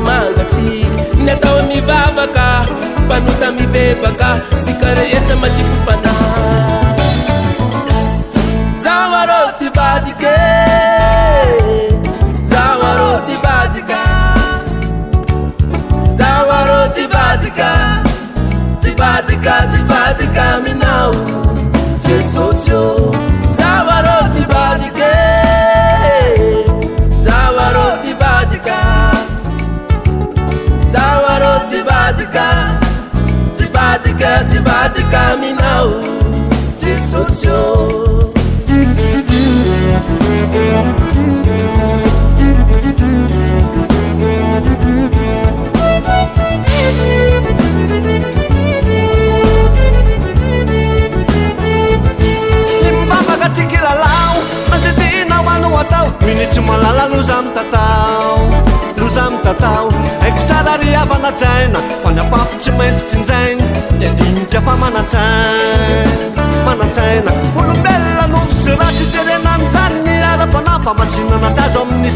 mangatsy ny atao mivavaka mpanota mibebaka sika rehetra matifopana zaho arô tsy vadike zaho arô tsy vadika zaho arô tsy vadika tsy vadika minao Jesosy zaho arô tsy vadike zaho arô tsy vadika zaho arô tsy vadika minao Jesosy Kilalao, manjadina hoano atao minitsy malala loza mitatao haiko tsara ry avana-tsaina fany apafo tsy maintsy tsinjaina de dinika fa manantsaina olombelona no sy raha tsy jerena am'zany ny ara-panafa masinana tsazo amin'ny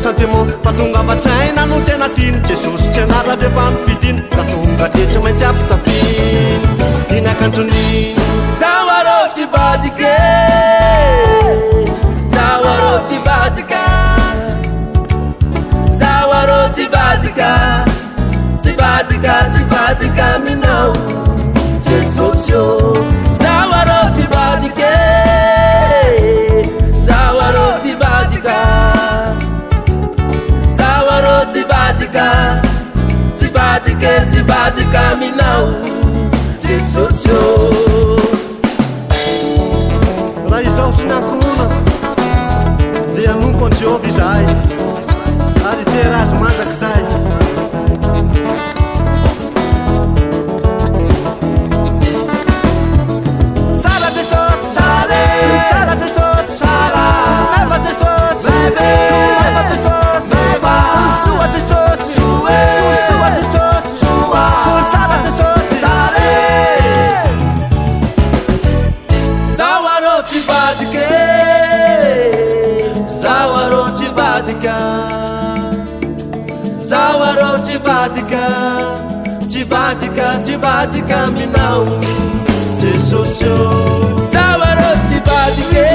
sentiment fa tonga vatsaina no tena tiny Jesosy tsy anara rehefa mipidiny da tonga de tsy maintsy apitapiny iny akanjoniny zaho arô tsy vadike zaho arô tsy vadika zaho arô tsy vadika minao Jesosy zaho arô tsy vadike zaho arô tsy vadika zaho arô tsy vadika minao Jesosy raha izao sy nakona dia nompo an Jehova izay ary terazy manjaky zay Sara Jesosy sare Sara Jesosy sara Eva Jesosy bebe Eva Jesosy beba Sua Jesosy sue Sua Jesosy sua Sara Jesosy sare zaho arô tsy vadike zaho arô tsy vadika zaho arô tsy vadika minao Jesosy zaho arô tsy vadike